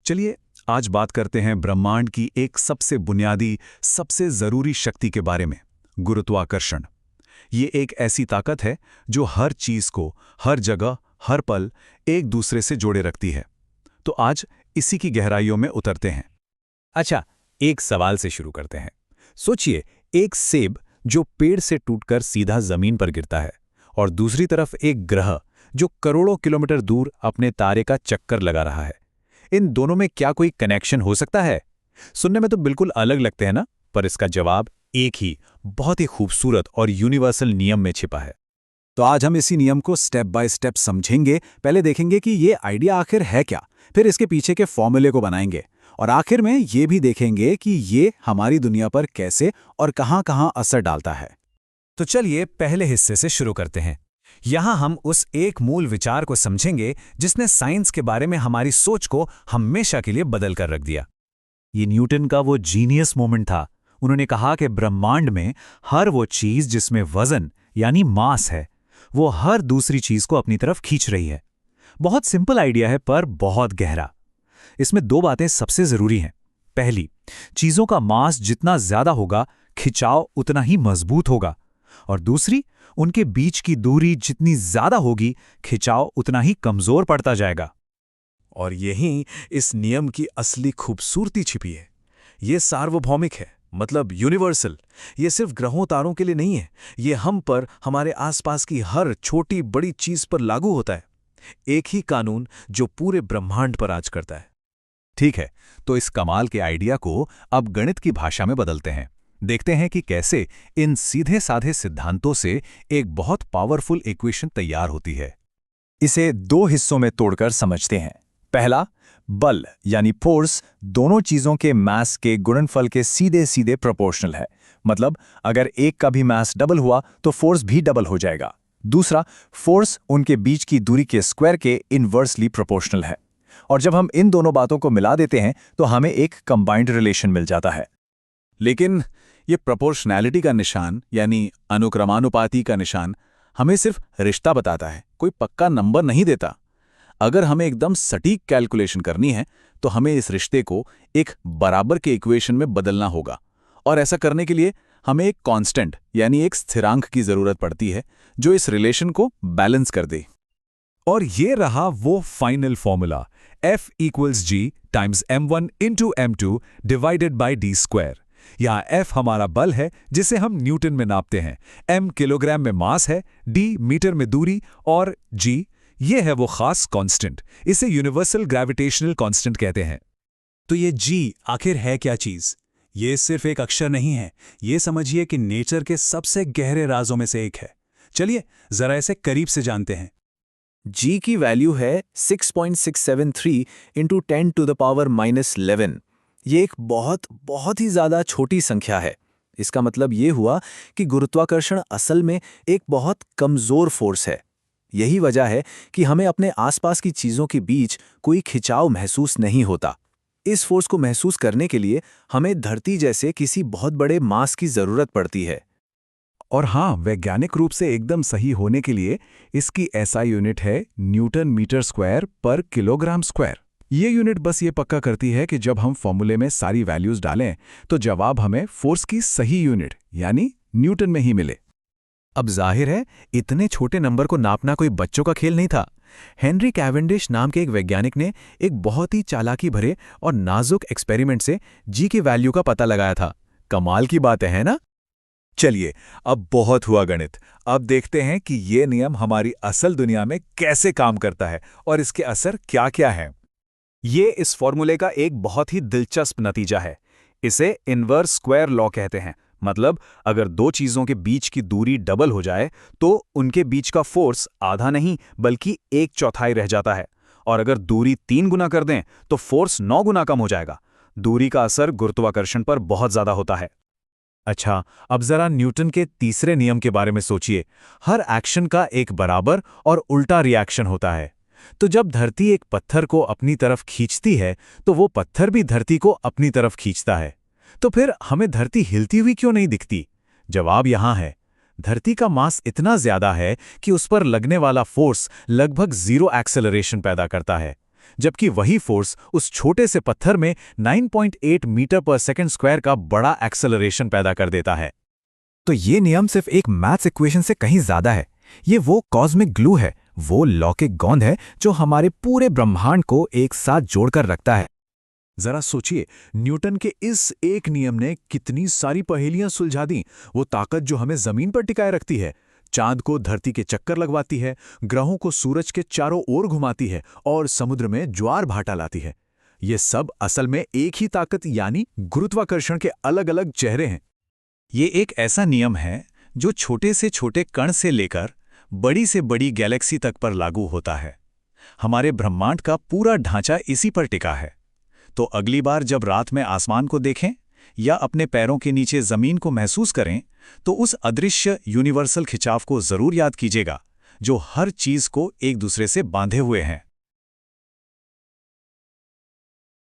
चलिए आज बात करते हैं ब्रह्मांड की एक सबसे बुनियादी, सबसे जरूरी शक्ति के बारे में, गुरुत्वाकर्षण। ये एक ऐसी ताकत है जो हर चीज को, हर जगह, हर पल एक दूसरे से जोड़े रखती है। तो आज इसी की गहराइयों में उतरते हैं। अच्छा, एक सवाल से शुरू करते हैं। सोचिए, एक सेब जो पेड़ से टूटकर सीधा जमीन पर गिरता है, और दूसरी तरफ एक ग्रह जो करोड़ों किलोमीटर दूर अपने तारे का चक्कर लगा रहा है। इन दोनों में क्या कोई कनेक्शन हो सकता है? सुनने में तो बिल्कुल अलग लगते हैं ना, पर इसका जवाब एक ही बहुत ही खूबसूरत और यूनिवर्सल नियम में छिपा है। तो आज हम इसी नियम को स्टेप बाय स्टेप समझेंगे। पहले देखेंगे कि ये आइडिया आखिर है क्या, फिर इसके पीछे के फॉर्मूले को बनाएंगे, और आखिर में ये भी देखेंगे कि ये हमारी दुनिया पर कैसे और कहां-कहां असर डालता है। तो चलिए पहले हिस्से से शुरू करते हैं। यहाँ हम उस एक मूल विचार को समझेंगे जिसने साइंस के बारे में हमारी सोच को हमेशा के लिए बदल कर रख दिया। ये न्यूटन का वो जीनियस मोमेंट था। उन्होंने कहा कि ब्रह्मांड में हर वो चीज जिसमें वजन यानी मास है, वो हर दूसरी चीज को अपनी तरफ खींच रही है। बहुत सिंपल आइडिया है पर बहुत गहरा। इसमें दो बातें सबसे जरूरी हैं। पहली, चीजों का मास जितना ज्यादा होगा, खिंचाव उतना ही मजबूत होगा, और दूसरी, उनके बीच की दूरी जितनी ज्यादा होगी, खिंचाव उतना ही कमजोर पड़ता जाएगा। और यहीं इस नियम की असली खूबसूरती छिपी है। ये सार्वभौमिक है, मतलब यूनिवर्सल। ये सिर्फ ग्रहों तारों के लिए नहीं है, ये हम पर, हमारे आसपास की हर छोटी बड़ी चीज पर लागू होता है। एक ही कानून जो पूरे ब्रह्मांड पर राज करता है। ठीक है, तो इस कमाल के आइडिया को अब गणित की भाषा में बदलते हैं। देखते हैं कि कैसे इन सीधे साधे सिद्धांतों से एक बहुत पावरफुल इक्वेशन तैयार होती है। इसे दो हिस्सों में तोड़कर समझते हैं। पहला, बल यानी फोर्स दोनों चीजों के मास के गुणनफल के सीधे सीधे प्रोपोर्शनल है। मतलब अगर एक का भी मास डबल हुआ तो फोर्स भी डबल हो जाएगा। दूसरा, फोर्स उनके बीच की दूरी के स्क्वायर के इनवर्सली प्रोपोर्शनल है। और जब हम इन दोनों बातों को मिला देते हैं तो हमें एक कंबाइंड रिलेशन मिल जाता है। लेकिन ये प्रोपोर्शनैलिटी का निशान यानी अनुक्रमानुपाती का निशान हमें सिर्फ रिश्ता बताता है, कोई पक्का नंबर नहीं देता। अगर हमें एकदम सटीक कैलकुलेशन करनी है तो हमें इस रिश्ते को एक बराबर के इक्वेशन में बदलना होगा, और ऐसा करने के लिए हमें एक कांस्टेंट यानी एक स्थिरांक की जरूरत पड़ती है जो इस रिलेशन को बैलेंस कर दे। और ये रहा वो final formula, F = G times m1 × m2 divided by d square. यहाँ F हमारा बल है जिसे हम न्यूटन में नापते हैं, m किलोग्राम में मास है, d मीटर में दूरी, और G ये है वो खास कांस्टेंट। इसे यूनिवर्सल ग्रेविटेशनल कांस्टेंट कहते हैं। तो ये G आखिर है क्या चीज? ये सिर्फ एक अक्षर नहीं है, ये समझिए कि नेचर के सबसे गहरे राजों में से एक है। चलिए जरा इसे करीब से जानते हैं। G की वैल्यू है 6.673 × 10⁻11। ये एक बहुत ही ज़्यादा छोटी संख्या है। इसका मतलब ये हुआ कि गुरुत्वाकर्षण असल में एक बहुत कमज़ोर फोर्स है। यही वजह है कि हमें अपने आसपास की चीज़ों के बीच कोई खिंचाव महसूस नहीं होता। इस फोर्स को महसूस करने के लिए हमें धरती जैसे किसी बहुत बड़े मास की ज़रूरत पड़ती है। और हाँ, वैज्ञानिक रूप से एकदम सही होने के लिए इसकी SI यूनिट है न्यूटन मीटर स्क्वायर पर किलोग्राम स्क्वायर। ये यूनिट बस ये पक्का करती है कि जब हम फॉर्मूले में सारी वैल्यूज डालें तो जवाब हमें फोर्स की सही यूनिट यानी न्यूटन में ही मिले। अब जाहिर है, इतने छोटे नंबर को नापना कोई बच्चों का खेल नहीं था। हेनरी कैवेंडिश नाम के एक वैज्ञानिक ने एक बहुत ही चालाकी भरे और नाजुक एक्सपेरिमेंट से G की वैल्यू का पता लगाया था। कमाल की बात है ना? चलिए, अब बहुत हुआ गणित। अब देखते हैं कि ये नियम हमारी असल दुनिया में कैसे काम करता है और इसके असर क्या-क्या हैं। ये इस फॉर्मूले का एक बहुत ही दिलचस्प नतीजा है। इसे इनवर्स स्क्वायर लॉ कहते हैं। मतलब अगर दो चीजों के बीच की दूरी डबल हो जाए तो उनके बीच का फोर्स आधा नहीं बल्कि 1/4 रह जाता है, और अगर दूरी 3 गुना कर दें तो फोर्स 9 गुना कम हो जाएगा। दूरी का असर गुरुत्वाकर्षण पर बहुत ज्यादा होता है। अच्छा, अब जरा न्यूटन के तीसरे नियम के बारे में सोचिए। हर एक्शन का एक बराबर और उल्टा रिएक्शन होता है। तो जब धरती एक पत्थर को अपनी तरफ खींचती है तो वो पत्थर भी धरती को अपनी तरफ खींचता है। तो फिर हमें धरती हिलती हुई क्यों नहीं दिखती? जवाब यहाँ है, धरती का मास इतना ज्यादा है कि उस पर लगने वाला फोर्स लगभग 0 एक्सेलरेशन पैदा करता है। जबकि वही फोर्स उस छोटे से पत्थर में 9.8 मीटर पर सेकंड स्क्वायर का बड़ा एक्सेलरेशन पैदा कर देता है। तो ये नियम सिर्फ एक मैथ्स इक्वेशन से कहीं ज्यादा है। ये वो कॉस्मिक ग्लू है, वो लौकिक गोंद है जो हमारे पूरे ब्रह्मांड को एक साथ जोड़कर रखता है। जरा सोचिए, न्यूटन के इस एक नियम ने कितनी सारी पहेलियां सुलझा दी। वो ताकत जो हमें जमीन पर टिकाए रखती है, चांद को धरती के चक्कर लगवाती है, ग्रहों को सूरज के चारों ओर घुमाती है और समुद्र में ज्वार भाटा लाती है। ये सब असल में एक ही ताकत यानी गुरुत्वाकर्षण के अलग अलग चेहरे हैं। ये एक ऐसा नियम है जो छोटे से छोटे कण से लेकर बड़ी से बड़ी गैलेक्सी तक पर लागू होता है। हमारे ब्रह्मांड का पूरा ढांचा इसी पर टिका है। तो अगली बार जब रात में आसमान को देखें या अपने पैरों के नीचे जमीन को महसूस करें, तो उस अदृश्य यूनिवर्सल खिंचाव को जरूर याद कीजिएगा, जो हर चीज को एक दूसरे से बांधे हुए हैं।